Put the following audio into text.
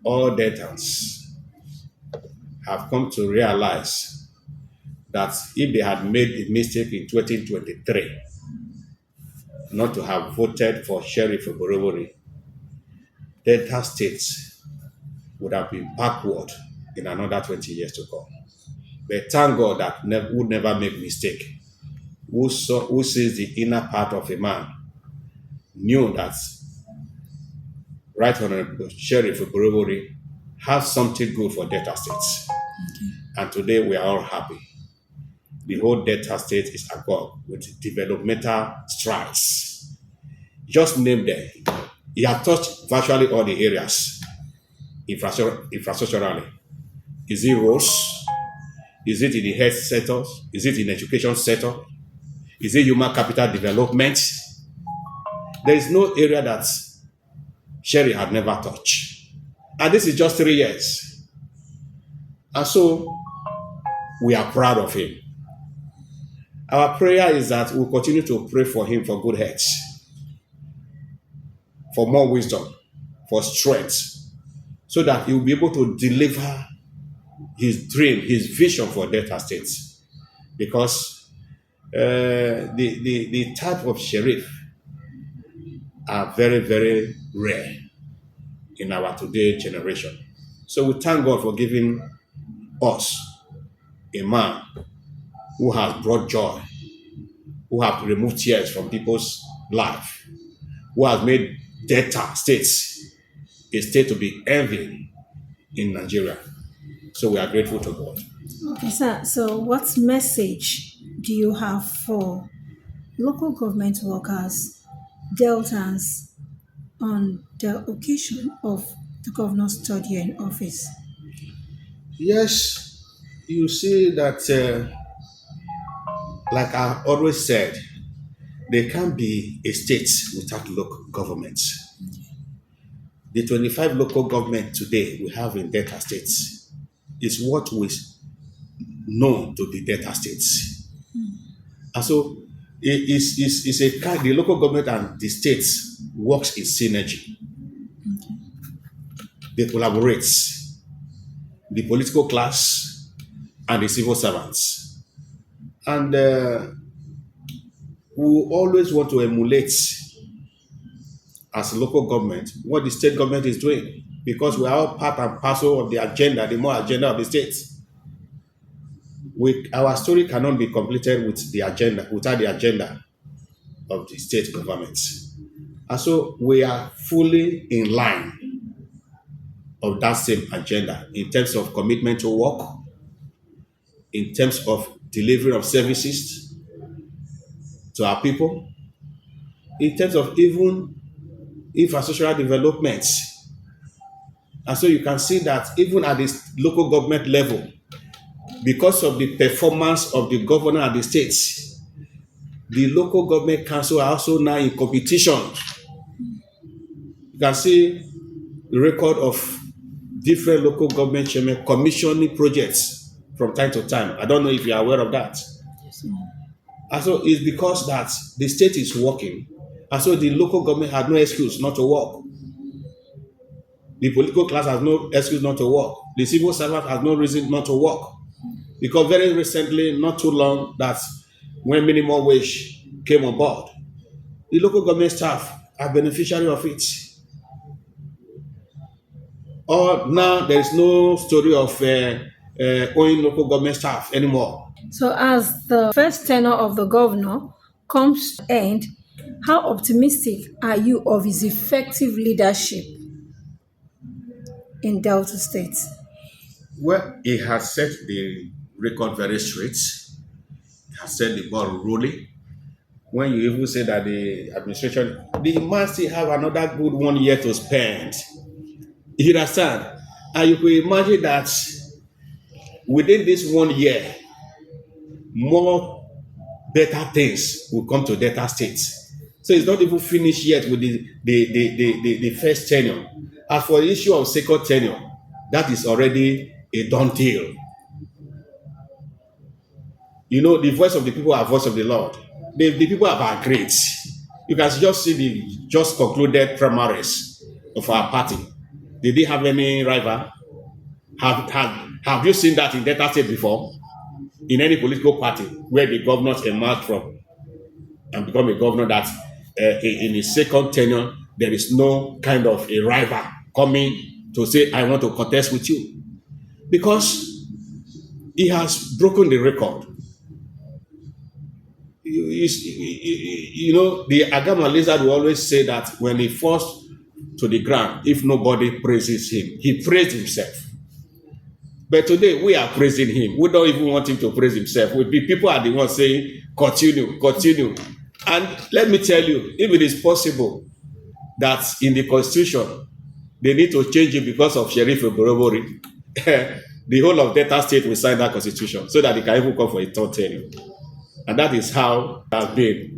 all debtors have come to realize that if they had made a mistake in 2023, not to have voted for Sheriff Oborevwori, Delta states would have been backward in another 20 years to come. But thank God that would never make mistake. Who sees the inner part of a man knew that Right Honorable Sheriff Oborevwori has something good for Delta states. And today we are all happy. The whole Delta state is agog with developmental strides. Just name them. He has touched virtually all the areas infrastructurally. Is it roads? Is it in the health sector? Is it in the education sector? Is it human capital development? There is no area that Sherry had never touched. And this is just 3 years. And so we are proud of him. Our prayer is that we'll continue to pray for him for good health, for more wisdom, for strength, so that he will be able to deliver his dream, his vision for Delta State. Because the type of sheriff are very, very rare in our today generation. So we thank God for giving us a man who has brought joy, who has removed tears from people's life, who has made Delta states a state to be envied in Nigeria. So we are grateful to God. Okay, sir. So what message do you have for local government workers, Deltans, on the occasion of the governor's third year in office? Yes, you see that, like I always said, there can't be a state without local governments. The 25 local government today we have in Delta states is what we know to be Delta states. And so it's a kind, the local government and the states works in synergy. They collaborate, the political class and the civil servants. And we always want to emulate as a local government what the state government is doing, because we are all part and parcel of the agenda, the more agenda of the state. Our story cannot be completed with the agenda, without the agenda of the state government. And so we are fully in line of that same agenda in terms of commitment to work, in terms of delivery of services to our people, in terms of even infrastructural developments. And so you can see that even at this local government level, because of the performance of the governor and the states, the local government council are also now in competition. You can see the record of different local government chairmen commissioning projects from time to time. I don't know if you are aware of that. And so it's because that the state is working, and so the local government had no excuse not to work. The political class has no excuse not to work. The civil servant has no reason not to work. Because very recently, not too long, that when minimum wage came on board, the local government staff are beneficiary of it. Or now there is no story of owing local government staff anymore. So as the first tenure of the governor comes to end, how optimistic are you of his effective leadership in Delta State? Well, he has set the record very straight. He has set the ball rolling. When you even say that the administration, the man still have another good 1 year to spend. You understand? And you could imagine that within this 1 year, more better things will come to Delta State. So it's not even finished yet with the first tenure. As for the issue of second tenure, that is already a done deal. You know, the voice of the people are the voice of the Lord. The people have agreed. You can just see the just concluded primaries of our party. Did he have any rival? Have you seen that in Delta State before? In any political party where the governors emerge from and become a governor that in his second tenure, there is no kind of a rival coming to say, I want to contest with you. Because he has broken the record. The Agama lizard will always say that when he falls to the ground, if nobody praises him, he praised himself. But today we are praising him. We don't even want him to praise himself. People are the ones saying, continue, continue. And let me tell you, if it is possible that in the constitution they need to change it because of Sheriff Oborevwori, the whole of Delta State will sign that constitution so that they can even come for a third term. And that is how it has been